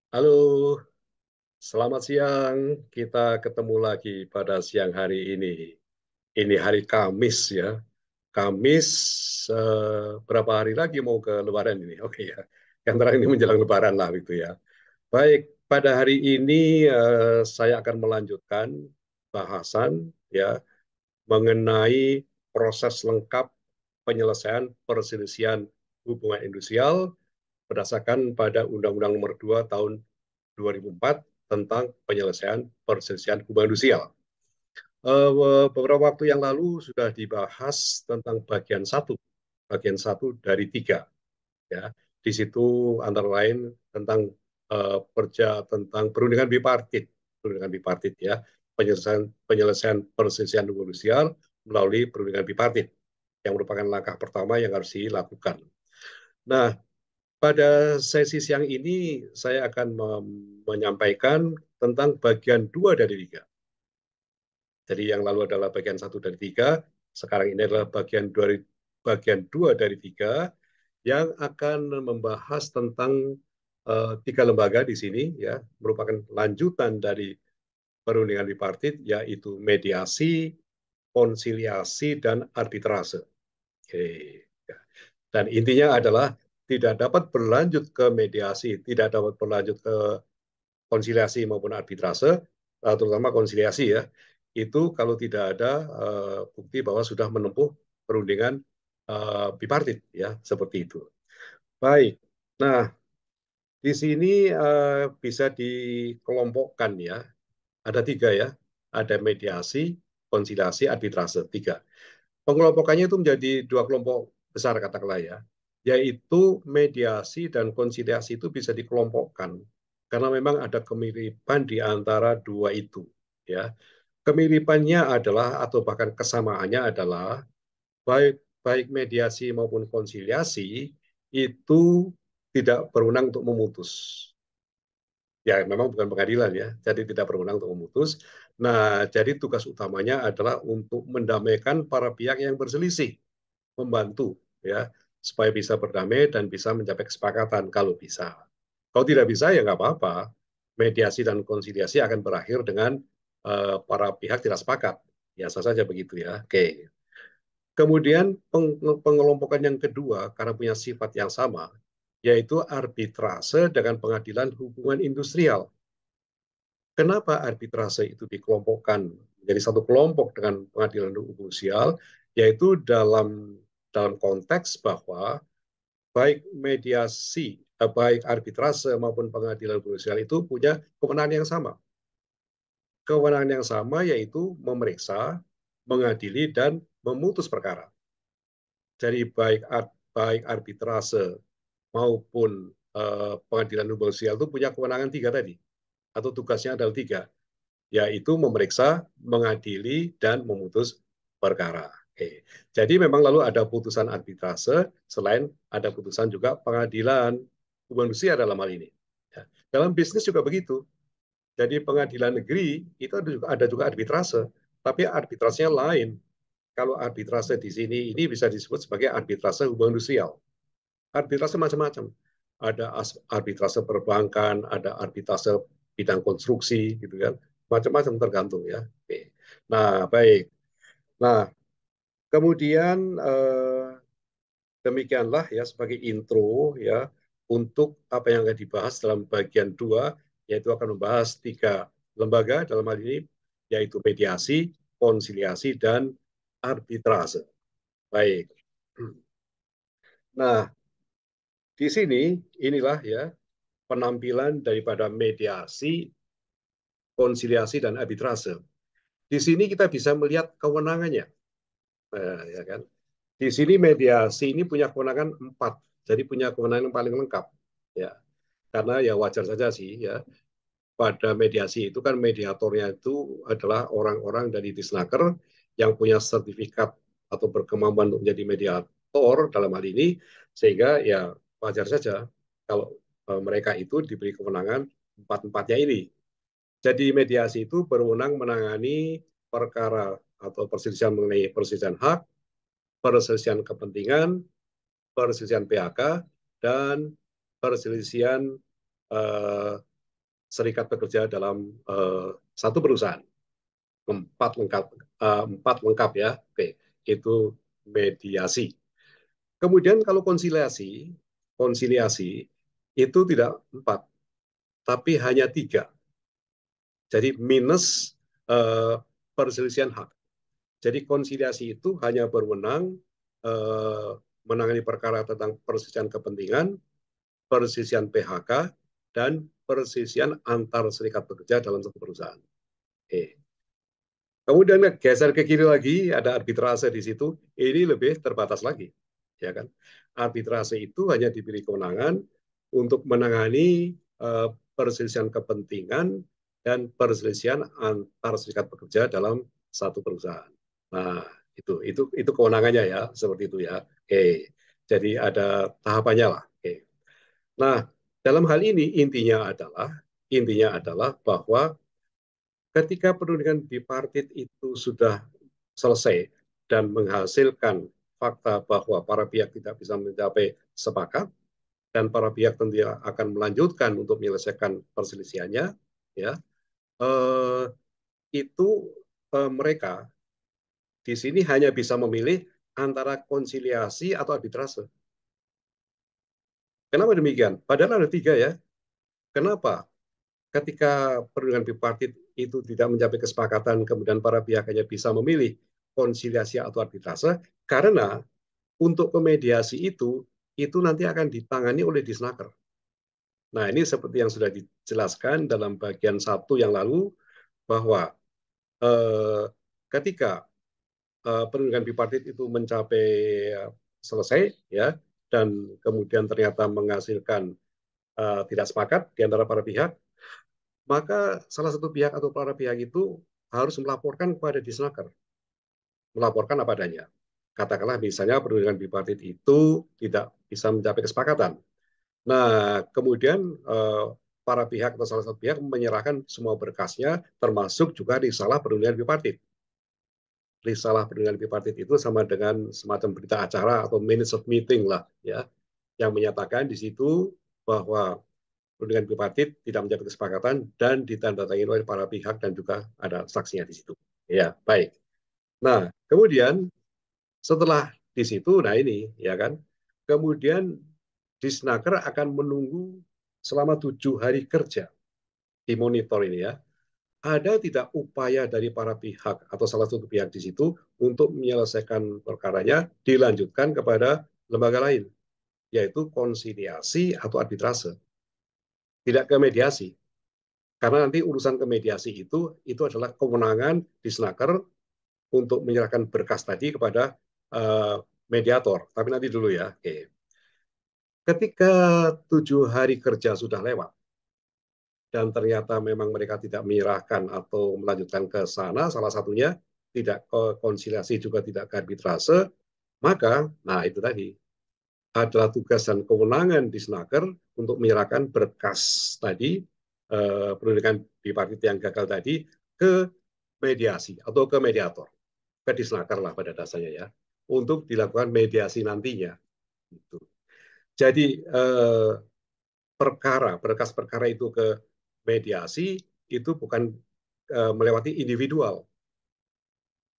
Halo, selamat siang. Kita ketemu lagi pada siang hari ini. Ini hari Kamis ya. Kamis berapa hari lagi mau ke Lebaran ini? Oke ya. Yang terakhir ini menjelang Lebaran lah itu ya. Baik, pada hari ini saya akan melanjutkan bahasan ya mengenai proses lengkap penyelesaian perselisihan hubungan industrial berdasarkan pada Undang-Undang Nomor 2 Tahun 2004 tentang penyelesaian perselisihan hubungan industrial. Beberapa waktu yang lalu sudah dibahas tentang bagian satu dari tiga. Ya, di situ antara lain tentang tentang perundingan bipartit ya, penyelesaian perselisihan hubungan industrial melalui perundingan bipartit yang merupakan langkah pertama yang harus dilakukan. Nah, pada sesi siang ini saya akan menyampaikan tentang bagian 2 dari 3. Jadi yang lalu adalah bagian 1 dari 3, sekarang ini adalah bagian 2 dari 3 yang akan membahas tentang 3 lembaga di sini ya, merupakan lanjutan dari perundingan bipartit yaitu mediasi, konsiliasi dan arbitrase. Oke. Ya. Dan intinya adalah tidak dapat berlanjut ke mediasi, tidak dapat berlanjut ke konsiliasi maupun arbitrase, terutama konsiliasi ya, itu kalau tidak ada bukti bahwa sudah menempuh perundingan bipartit ya, seperti itu. Baik, nah di sini bisa dikelompokkan ya, ada 3 ya, ada mediasi, konsiliasi, arbitrase, 3. Pengelompokannya itu menjadi 2 kelompok besar katakanlah ya, yaitu mediasi dan konsiliasi itu bisa dikelompokkan karena memang ada kemiripan di antara 2 itu ya. Kemiripannya adalah atau bahkan kesamaannya adalah baik baik mediasi maupun konsiliasi itu tidak berwenang untuk memutus. Ya, memang bukan pengadilan ya, jadi tidak berwenang untuk memutus. Nah, jadi tugas utamanya adalah untuk mendamaikan para pihak yang berselisih, membantu ya supaya bisa berdamai dan bisa mencapai kesepakatan kalau bisa. Kalau tidak bisa ya nggak apa-apa. Mediasi dan konsiliasi akan berakhir dengan para pihak tidak sepakat. Biasa saja begitu ya. Oke. Kemudian pengelompokan yang kedua karena punya sifat yang sama, yaitu arbitrase dengan pengadilan hubungan industrial. Kenapa arbitrase itu dikelompokkan menjadi satu kelompok dengan pengadilan hubungan industrial, yaitu dalam konteks bahwa baik mediasi, baik arbitrase maupun pengadilan industrial itu punya kewenangan yang sama. Kewenangan yang sama yaitu memeriksa, mengadili, dan memutus perkara. Jadi baik arbitrase maupun pengadilan hubungan sosial itu punya kewenangan 3 tadi, atau tugasnya adalah 3, yaitu memeriksa, mengadili, dan memutus perkara. Oke. Jadi memang lalu ada putusan arbitrase, selain ada putusan juga pengadilan hubungan sosial dalam hal ini. Ya. Dalam bisnis juga begitu. Jadi pengadilan negeri itu ada juga arbitrase, tapi arbitrasenya lain. Kalau arbitrase di sini ini bisa disebut sebagai arbitrase hubungan industrial. Arbitrase macam-macam. Ada arbitrase perbankan, ada arbitrase bidang konstruksi, gitu kan. Macam-macam tergantung ya. Oke. Nah, baik. Nah, kemudian demikianlah ya sebagai intro ya untuk apa yang akan dibahas dalam bagian 2, yaitu akan membahas 3 lembaga dalam hal ini, yaitu mediasi, konsiliasi, dan arbitrase. Baik. Nah, di sini inilah ya penampilan daripada mediasi, konsiliasi, dan arbitrase. Di sini kita bisa melihat kewenangannya, ya kan? Di sini mediasi ini punya kewenangan 4, jadi punya kewenangan yang paling lengkap, ya. Karena ya wajar saja sih, ya. Pada mediasi itu kan mediatornya itu adalah orang-orang dari Disnaker yang punya sertifikat atau berkemampuan untuk menjadi mediator dalam hal ini, sehingga ya wajar saja kalau mereka itu diberi kewenangan empat-empatnya ini. Jadi mediasi itu berwenang menangani perkara atau perselisihan mengenai perselisihan hak, perselisihan kepentingan, perselisihan PHK, dan perselisihan serikat pekerja dalam satu perusahaan. Empat lengkap ya. Oke, itu mediasi. Kemudian kalau konsiliasi, konsiliasi itu tidak empat, tapi hanya tiga. Jadi minus perselisihan hak. Jadi konsiliasi itu hanya berwenang eh, menangani perkara tentang perselisihan kepentingan, perselisihan PHK, dan perselisihan antar serikat pekerja dalam satu perusahaan. Oke. Kemudian geser ke kiri lagi, ada arbitrase di situ. Ini lebih terbatas lagi, ya kan? Arbitrase itu hanya diberi kewenangan untuk menangani perselisihan kepentingan dan perselisihan antar serikat pekerja dalam satu perusahaan. Nah, itu kewenangannya ya, seperti itu ya. Oke, jadi ada tahapannya lah. Oke. Nah, dalam hal ini intinya adalah bahwa ketika perundingan bipartit itu sudah selesai dan menghasilkan fakta bahwa para pihak tidak bisa mencapai sepakat dan para pihak tentunya akan melanjutkan untuk menyelesaikan perselisihannya, ya eh, itu mereka di sini hanya bisa memilih antara konsiliasi atau arbitrase. Kenapa demikian? Padahal ada tiga ya. Kenapa? Ketika perundingan bipartit itu tidak mencapai kesepakatan, kemudian para pihak hanya bisa memilih konsiliasi atau arbitrase, karena untuk kemediasi itu nanti akan ditangani oleh Disnaker. Nah, ini seperti yang sudah dijelaskan dalam bagian satu yang lalu, bahwa eh, ketika perundingan bipartit itu mencapai selesai, ya, dan kemudian ternyata menghasilkan tidak sepakat di antara para pihak, maka salah satu pihak atau para pihak itu harus melaporkan kepada Disnaker, melaporkan apa adanya. Katakanlah misalnya perundingan bipartit itu tidak bisa mencapai kesepakatan. Nah, kemudian para pihak atau salah satu pihak menyerahkan semua berkasnya, termasuk juga risalah perundingan bipartit. Risalah perundingan bipartit itu sama dengan semacam berita acara atau minutes of meeting lah, ya, yang menyatakan di situ bahwa perundingan bipartit tidak mencapai kesepakatan dan ditandatangani oleh para pihak dan juga ada saksinya di situ. Ya, baik. Nah, kemudian setelah di situ, nah ini, ya kan, kemudian Disnaker akan menunggu selama 7 hari kerja di monitor ini ya. Ada tidak upaya dari para pihak atau salah satu pihak di situ untuk menyelesaikan perkaranya dilanjutkan kepada lembaga lain, yaitu konsiliasi atau arbitrase, tidak ke mediasi. Karena nanti urusan ke mediasi itu adalah kewenangan Disnaker untuk menyerahkan berkas tadi kepada mediator. Tapi nanti dulu ya. Oke. Ketika 7 hari kerja sudah lewat dan ternyata memang mereka tidak menyerahkan atau melanjutkan ke sana, salah satunya tidak konsiliasi juga tidak ke arbitrase, maka nah itu tadi adalah tugas dan kewenangan di Snaker untuk menyerahkan berkas tadi pendidikan bipartit yang gagal tadi ke mediasi atau ke mediator, ke Disnaker lah pada dasarnya ya, untuk dilakukan mediasi nantinya. Gitu. Jadi berkas perkara itu ke mediasi itu bukan melewati individual,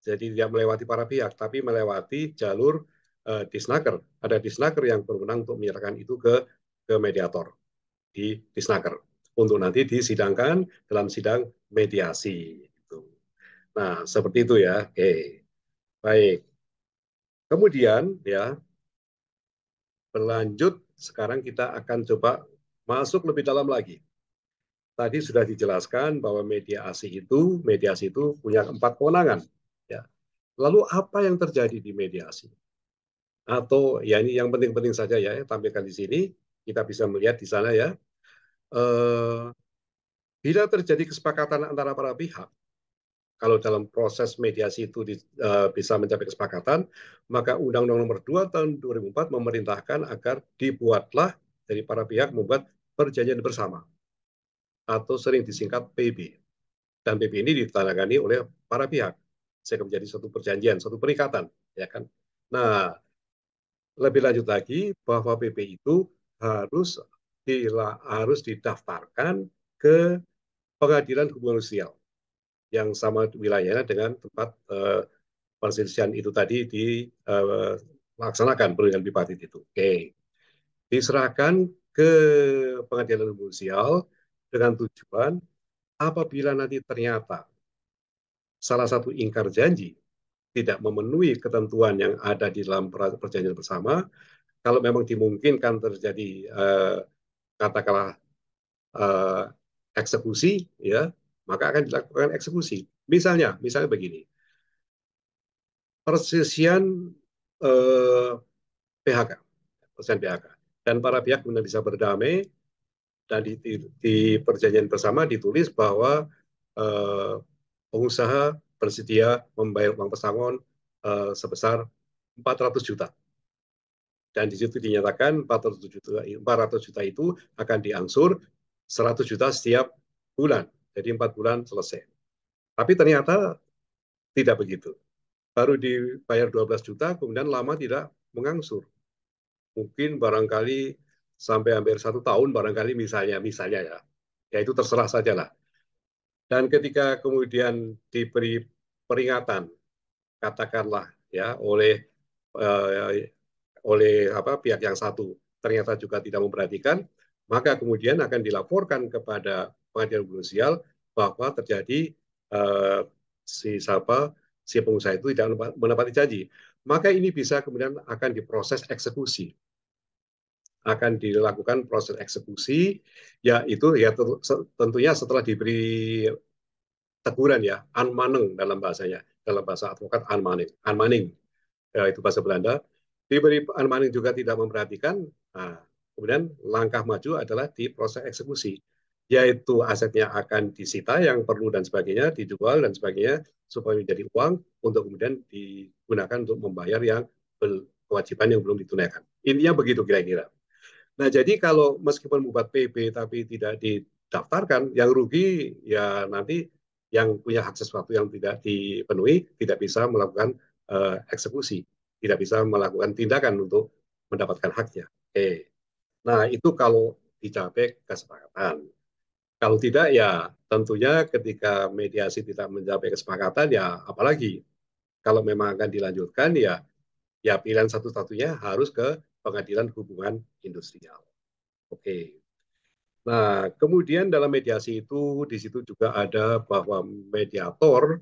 jadi tidak melewati para pihak, tapi melewati jalur Disnaker. Ada Disnaker yang berwenang untuk menyerahkan itu ke mediator di Disnaker untuk nanti disidangkan dalam sidang mediasi. Nah, seperti itu ya. Oke, baik. Kemudian ya berlanjut, sekarang kita akan coba masuk lebih dalam lagi. Tadi sudah dijelaskan bahwa mediasi itu punya 4 kewenangan. Ya. Lalu apa yang terjadi di mediasi? Atau ya ini yang penting-penting saja ya, tampilkan di sini. Kita bisa melihat di sana ya. Eh, Bila terjadi kesepakatan antara para pihak, kalau dalam proses mediasi itu bisa mencapai kesepakatan, maka Undang-Undang Nomor 2 Tahun 2004 memerintahkan agar dibuatlah dari para pihak membuat perjanjian bersama atau sering disingkat PB. Dan PB ini ditandatangani oleh para pihak sehingga menjadi suatu perjanjian, suatu perikatan, ya kan. Nah, lebih lanjut lagi bahwa PP itu harus harus didaftarkan ke pengadilan hubungan sosial yang sama wilayahnya dengan tempat perselisihan itu tadi dilaksanakan perundingan bipartit itu. Oke, diserahkan ke pengadilan hubungan sosial dengan tujuan apabila nanti ternyata salah satu ingkar janji tidak memenuhi ketentuan yang ada di dalam perjanjian bersama, kalau memang dimungkinkan terjadi katakanlah eh, eksekusi, ya maka akan dilakukan eksekusi. Misalnya begini, persisian eh, PHK, persen PHK, dan para pihak kemudian bisa berdamai dan di perjanjian bersama ditulis bahwa eh, pengusaha bersedia membayar uang pesangon sebesar 400 juta. Dan di situ dinyatakan 400 juta itu akan diangsur 100 juta setiap bulan. Jadi 4 bulan selesai. Tapi ternyata tidak begitu. Baru dibayar 12 juta, kemudian lama tidak mengangsur. Mungkin barangkali sampai hampir 1 tahun, barangkali misalnya ya. Ya itu terserah saja lah. Dan ketika kemudian diberi peringatan, katakanlah ya eh, oleh pihak yang satu ternyata juga tidak memperhatikan, maka kemudian akan dilaporkan kepada pengadilan sosial bahwa terjadi eh, si siapa si pengusaha itu tidak menepati janji. Maka ini bisa kemudian akan diproses eksekusi, akan dilakukan proses eksekusi, yaitu ya tentunya setelah diberi teguran ya, anmaneng dalam bahasanya, dalam bahasa advokat anmaneng, anmaneng ya, itu bahasa Belanda. Diberi anmaneng juga tidak memperhatikan, nah, kemudian langkah maju adalah di proses eksekusi, yaitu asetnya akan disita yang perlu dan sebagainya, dijual dan sebagainya, supaya menjadi uang untuk kemudian digunakan untuk membayar yang kewajiban yang belum ditunaikan. Intinya begitu kira-kira. Nah, jadi kalau meskipun membuat PB tapi tidak didaftarkan, yang rugi ya nanti yang punya hak sesuatu yang tidak dipenuhi tidak bisa melakukan eksekusi, tidak bisa melakukan tindakan untuk mendapatkan haknya. Oke. Nah, itu kalau dicapai kesepakatan. Kalau tidak ya tentunya ketika mediasi tidak mencapai kesepakatan ya apalagi kalau memang akan dilanjutkan ya pilihan satu-satunya harus ke pengadilan hubungan industrial. Oke. Nah, kemudian dalam mediasi itu, di situ juga ada bahwa mediator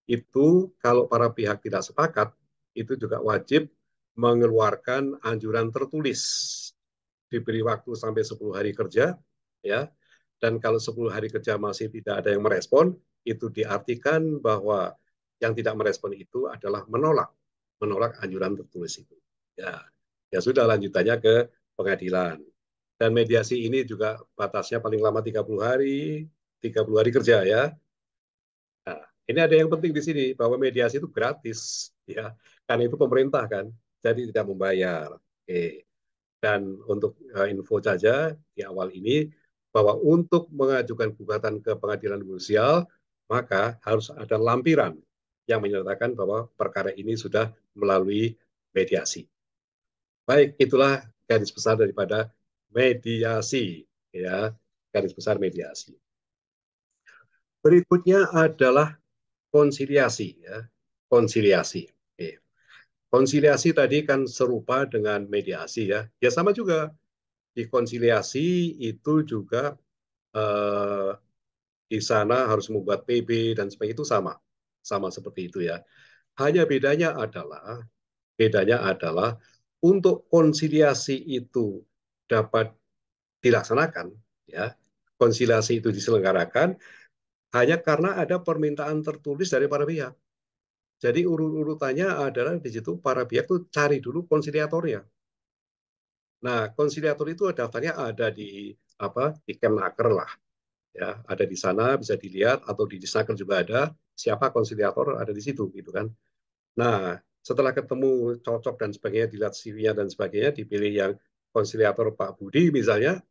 itu kalau para pihak tidak sepakat, itu juga wajib mengeluarkan anjuran tertulis. Diberi waktu sampai 10 hari kerja, ya. Dan kalau 10 hari kerja masih tidak ada yang merespon, itu diartikan bahwa yang tidak merespon itu adalah menolak anjuran tertulis itu. Ya, ya sudah lanjutannya ke pengadilan. Dan mediasi ini juga batasnya paling lama 30 hari, 30 hari kerja ya. Nah, ini ada yang penting di sini bahwa mediasi itu gratis ya. Karena itu pemerintah kan, jadi tidak membayar. Oke. Dan untuk info saja di awal ini bahwa untuk mengajukan gugatan ke pengadilan sosial maka harus ada lampiran yang menyatakan bahwa perkara ini sudah melalui mediasi. Baik, itulah garis besar daripada mediasi, ya, garis besar mediasi. Berikutnya adalah konsiliasi, ya, konsiliasi. Oke. Konsiliasi tadi kan serupa dengan mediasi, ya, ya sama juga. Di konsiliasi itu juga eh, di sana harus membuat PB dan sebagainya itu sama, sama seperti itu ya. Hanya bedanya adalah untuk konsiliasi itu dapat dilaksanakan, ya, konsiliasi itu diselenggarakan hanya karena ada permintaan tertulis dari para pihak. Jadi urut-urutannya adalah di situ para pihak tuh cari dulu konsiliatornya. Nah, konsiliator itu daftarnya ada di di Kemnaker lah, ya, ada di sana bisa dilihat atau di Disnaker juga ada siapa konsiliator ada di situ gitu kan. Nah, setelah ketemu cocok dan sebagainya, dilihat CV-nya dan sebagainya, dipilih yang konsiliator Pak Budi misalnya.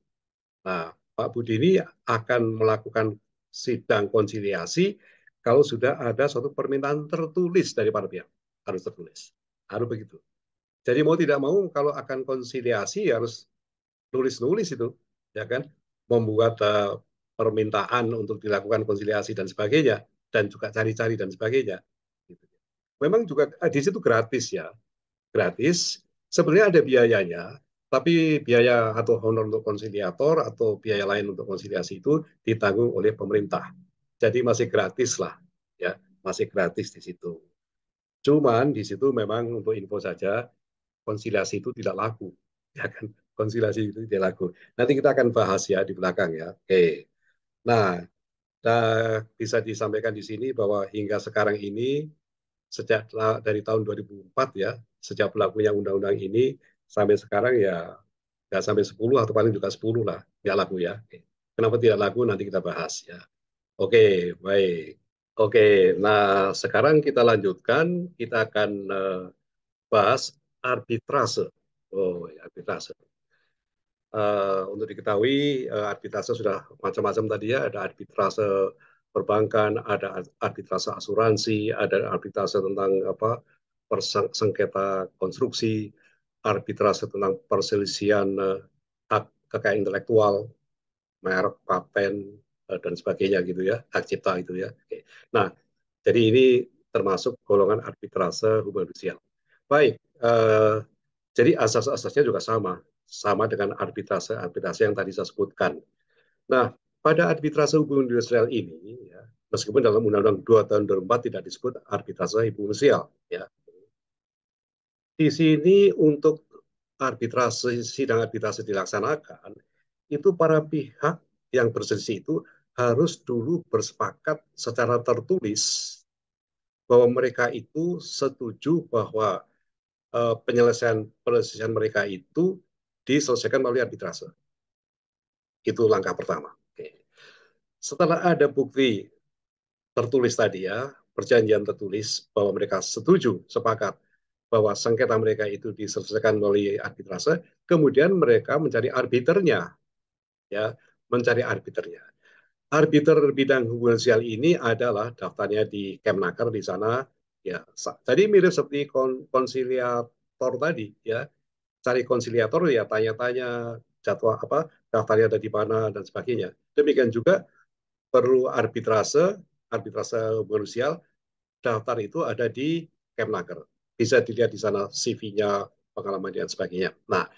Nah, Pak Budi ini akan melakukan sidang konsiliasi kalau sudah ada suatu permintaan tertulis dari para pihak. Harus tertulis. Harus begitu. Jadi mau tidak mau kalau akan konsiliasi harus nulis-nulis itu, ya kan? Membuat permintaan untuk dilakukan konsiliasi dan sebagainya, dan juga cari-cari dan sebagainya. Gitu. Memang juga di situ gratis ya, gratis. Sebenarnya ada biayanya, tapi biaya atau honor untuk konsiliator atau biaya lain untuk konsiliasi itu ditanggung oleh pemerintah. Jadi masih gratis lah, ya, masih gratis di situ. Cuman di situ memang untuk info saja, konsiliasi itu tidak laku, ya kan? Konsiliasi itu tidak laku. Nanti kita akan bahas ya di belakang ya. Oke. Nah, bisa disampaikan di sini bahwa hingga sekarang ini sejak dari tahun 2004 ya, sejak berlakunya undang-undang ini sampai sekarang ya nggak sampai 10 atau paling juga 10 lah, nggak laku ya. Oke. Kenapa tidak laku nanti kita bahas ya. Oke, baik. Oke, nah sekarang kita lanjutkan, kita akan bahas arbitrase. Oh, ya, arbitrase. Untuk diketahui arbitrase sudah macam-macam tadi ya, ada arbitrase perbankan, ada arbitrase asuransi, ada arbitrase tentang apa sengketa konstruksi, arbitrase tentang perselisihan hak kekayaan intelektual, merek, paten dan sebagainya gitu ya, hak cipta itu ya. Oke. Nah, jadi ini termasuk golongan arbitrase hubungan industrial. Baik, jadi asas-asasnya juga sama, sama dengan arbitrase-arbitrase yang tadi saya sebutkan. Nah, pada arbitrase hubungan industrial ini, ya, meskipun dalam Undang-Undang 2 tahun 2004 tidak disebut arbitrase hubungan industrial, ya. Di sini untuk arbitrase, sidang arbitrase dilaksanakan, itu para pihak yang berselisih itu harus dulu bersepakat secara tertulis bahwa mereka itu setuju bahwa penyelesaian penyelesaian mereka itu diselesaikan melalui arbitrase. Itu langkah pertama. Oke. Setelah ada bukti tertulis tadi ya, perjanjian tertulis bahwa mereka setuju, sepakat bahwa sengketa mereka itu diselesaikan melalui arbitrase, kemudian mereka mencari arbiternya, ya, mencari arbiternya. Arbiter bidang hubungan sosial ini adalah daftarnya di Kemnaker di sana, ya. Jadi mirip seperti konsiliator tadi, ya. Cari konsiliator ya tanya-tanya jadwal apa daftarnya ada di mana dan sebagainya. Demikian juga perlu arbitrase, arbitrase hubungan sosial, daftar itu ada di Kemnaker. Bisa dilihat di sana CV-nya, pengalaman dan sebagainya. Nah,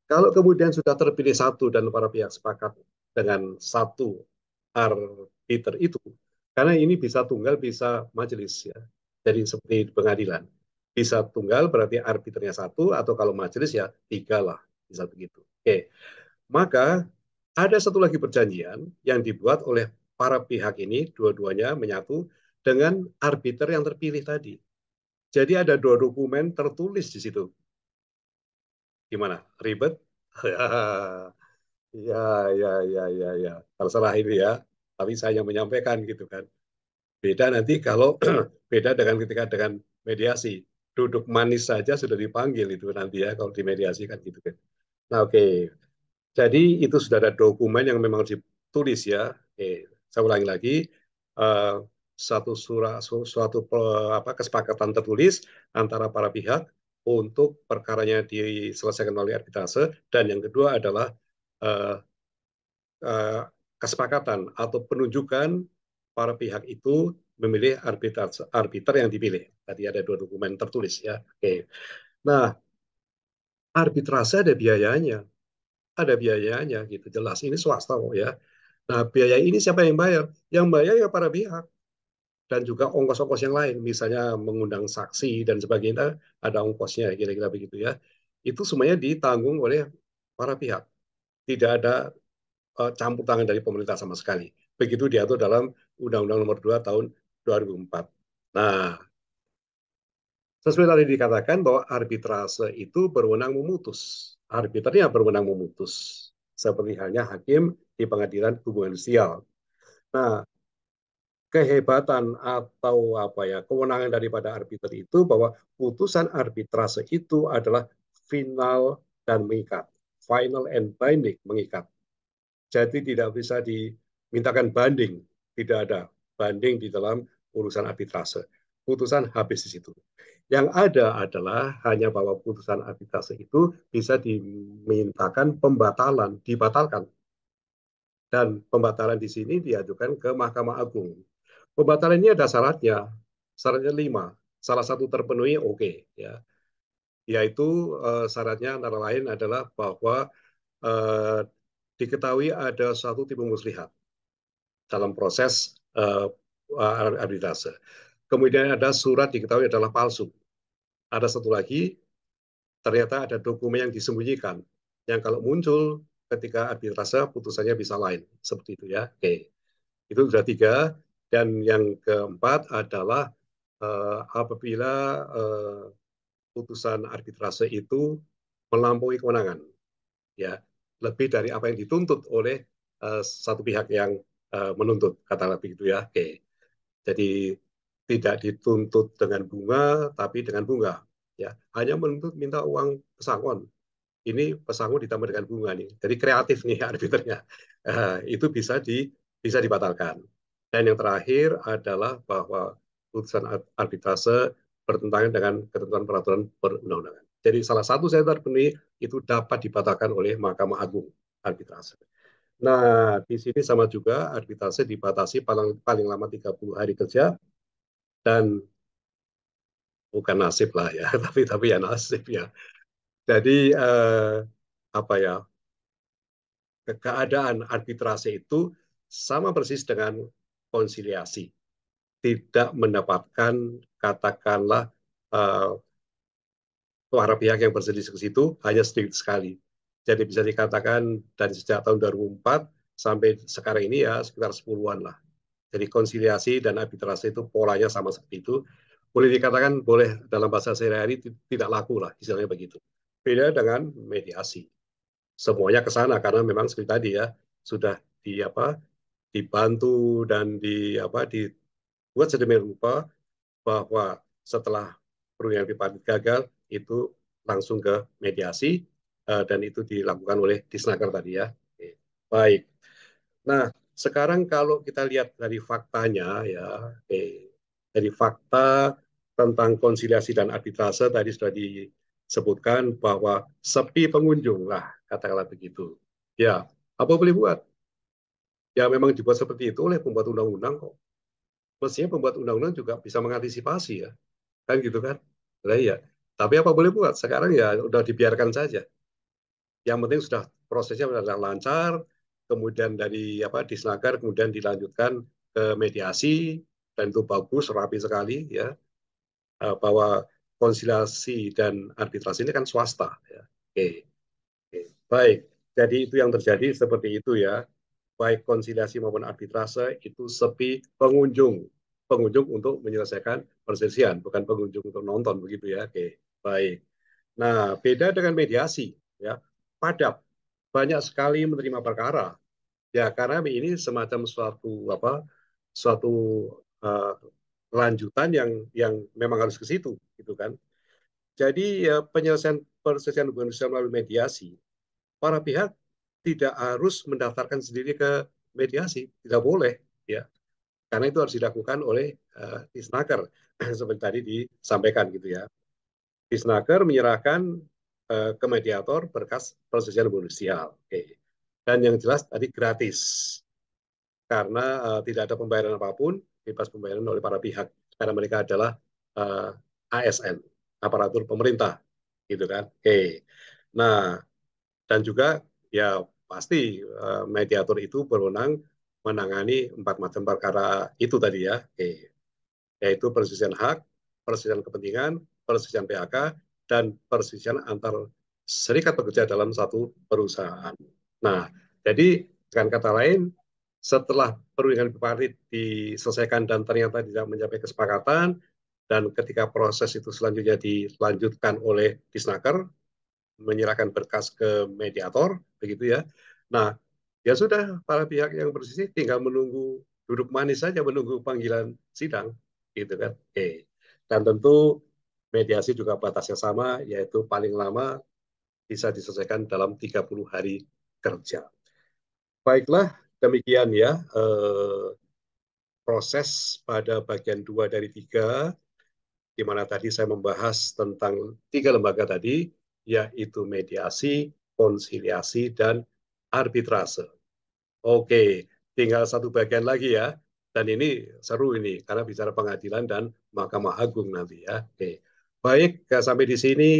kalau kemudian sudah terpilih satu dan para pihak sepakat dengan satu arbiter itu, karena ini bisa tunggal, bisa majelis ya. Jadi seperti di pengadilan. Bisa tunggal berarti arbiternya satu, atau kalau majelis ya tiga lah. Bisa begitu. Oke. Maka ada satu lagi perjanjian yang dibuat oleh para pihak ini, dua-duanya menyatu dengan arbiter yang terpilih tadi. Jadi ada dua dokumen tertulis di situ. Gimana? Ribet? Ya, ya, ya, ya, ya. Terserah ini ya. Tapi saya yang menyampaikan gitu kan. Beda nanti kalau beda dengan ketika dengan mediasi. Duduk manis saja sudah dipanggil itu nanti ya kalau di mediasi kan gitu kan. Nah, oke. Jadi itu sudah ada dokumen yang memang ditulis ya. Oke, saya ulangi lagi. Eh, satu suatu apa, kesepakatan tertulis antara para pihak untuk perkaranya diselesaikan melalui arbitrase, dan yang kedua adalah eh, eh, kesepakatan atau penunjukan para pihak itu memilih arbiter yang dipilih. Tadi ada dua dokumen tertulis ya. Oke. Nah, arbitrase ada biayanya, gitu jelas. Ini swasta kok ya. Nah, biaya ini siapa yang bayar? Yang bayar ya para pihak, dan juga ongkos-ongkos yang lain, misalnya mengundang saksi dan sebagainya, ada ongkosnya kira-kira begitu ya. Itu semuanya ditanggung oleh para pihak. Tidak ada campur tangan dari pemerintah sama sekali. Begitu diatur dalam Undang-Undang Nomor 2 Tahun 2004. Nah, sesuai tadi dikatakan bahwa arbitrase itu berwenang memutus. Arbiternya berwenang memutus. Seperti halnya hakim di pengadilan hubungan sosial. Nah, kehebatan atau apa ya kewenangan daripada arbiter itu bahwa putusan arbitrase itu adalah final dan mengikat, final and binding, mengikat. Jadi tidak bisa dimintakan banding, tidak ada banding di dalam urusan arbitrase. Putusan habis di situ. Yang ada adalah hanya bahwa putusan arbitrase itu bisa dimintakan pembatalan, dibatalkan. Dan pembatalan di sini diajukan ke Mahkamah Agung. Pembatalan ini ada syaratnya, syaratnya 5. Salah satu terpenuhi oke, ya, yaitu syaratnya antara lain adalah bahwa eh, diketahui ada suatu tipe muslihat dalam proses arbitrase. Kemudian ada surat diketahui adalah palsu. Ada satu lagi, ternyata ada dokumen yang disembunyikan, yang kalau muncul ketika arbitrase putusannya bisa lain. Seperti itu ya. Oke, itu sudah 3. Dan yang keempat adalah apabila putusan arbitrase itu melampaui kewenangan, ya, lebih dari apa yang dituntut oleh satu pihak yang menuntut, katakanlah begitu ya. Oke. Jadi tidak dituntut dengan bunga, tapi dengan bunga. Ya, hanya menuntut minta uang pesangon. Ini pesangon ditambah dengan bunga nih. Jadi kreatif nih arbiternya. Itu bisa dibatalkan. Dan yang terakhir adalah bahwa putusan arbitrase bertentangan dengan ketentuan peraturan perundang-undangan. Jadi salah satu syarat terpenuhi itu dapat dibatalkan oleh Mahkamah Agung arbitrase. Nah, di sini sama juga arbitrase dibatasi paling paling lama 30 hari kerja dan bukan nasib lah ya, tapi ya nasib ya. Jadi apa ya, keadaan arbitrase itu sama persis dengan konsiliasi, tidak mendapatkan katakanlah uh, para pihak yang berselisih ke situ hanya sedikit sekali. Jadi bisa dikatakan dari sejak tahun 2004 sampai sekarang ini ya sekitar 10-an lah. Jadi konsiliasi dan arbitrase itu polanya sama seperti itu. Boleh dikatakan boleh dalam bahasa sehari-hari tidak laku lah, istilahnya begitu. Beda dengan mediasi. Semuanya ke sana karena memang seperti tadi ya sudah di apa dibantu dan dibuat sedemikian rupa bahwa setelah perundingan tripartit gagal itu langsung ke mediasi dan itu dilakukan oleh Disnaker tadi ya. Oke. Baik. Nah, sekarang kalau kita lihat dari faktanya ya, dari fakta tentang konsiliasi dan arbitrase tadi sudah disebutkan bahwa sepi pengunjung lah, katakanlah begitu. Ya, apa boleh buat? Ya memang dibuat seperti itu oleh pembuat undang-undang kok. Mestinya pembuat undang-undang juga bisa mengantisipasi ya, kan gitu kan? Nah, iya. Tapi apa boleh buat? Sekarang ya udah dibiarkan saja. Yang penting sudah prosesnya sudah lancar, kemudian dari Disnaker kemudian dilanjutkan ke mediasi dan itu bagus, rapi sekali ya. Bahwa konsiliasi dan arbitrasi ini kan swasta ya. Oke, oke. Baik. Jadi itu yang terjadi seperti itu ya. Baik konsiliasi maupun arbitrase itu sepi pengunjung. Pengunjung untuk menyelesaikan perselisihan, bukan pengunjung untuk nonton begitu ya. Oke, baik. Nah, beda dengan mediasi ya. Padat, banyak sekali menerima perkara. Ya, karena ini semacam suatu uh, lanjutan yang memang harus ke situ, gitu kan. Jadi ya, penyelesaian perselisihan hubungan sosial melalui mediasi, para pihak tidak harus mendaftarkan sendiri ke mediasi, tidak boleh, ya, karena itu harus dilakukan oleh Disnaker seperti tadi disampaikan gitu ya. Disnaker menyerahkan ke mediator berkas perselisihan hubungan sosial. Oke. Dan yang jelas tadi gratis karena tidak ada pembayaran apapun, bebas pembayaran oleh para pihak karena mereka adalah uh, ASN, aparatur pemerintah, gitu kan. Oke. Nah, dan juga ya pasti mediator itu berwenang menangani 4 macam perkara itu tadi ya. Oke. Yaitu perselisihan hak, perselisihan kepentingan, perselisihan PHK, dan perselisihan antar serikat pekerja dalam satu perusahaan. Nah, jadi dengan kata lain, setelah perundingan bipartit diselesaikan dan ternyata tidak mencapai kesepakatan, dan ketika proses itu selanjutnya dilanjutkan oleh Disnaker, menyerahkan berkas ke mediator, begitu ya. Nah, ya sudah, para pihak yang bersisi tinggal menunggu, duduk manis saja menunggu panggilan sidang, gitu kan. Oke. Dan tentu mediasi juga batasnya sama, yaitu paling lama bisa diselesaikan dalam 30 hari kerja. Baiklah, demikian ya proses pada bagian 2 dari 3, di mana tadi saya membahas tentang 3 lembaga tadi, yaitu mediasi, konsiliasi, dan arbitrase. Oke, tinggal satu bagian lagi ya. Dan ini seru ini karena bicara pengadilan dan Mahkamah Agung nanti ya. Oke. Baik, sampai di sini.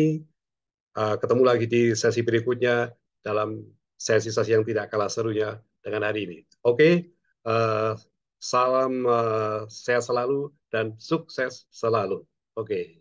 Ketemu lagi di sesi berikutnya dalam sesi-sesi yang tidak kalah serunya dengan hari ini. Oke, uh, salam sehat selalu dan sukses selalu. Oke.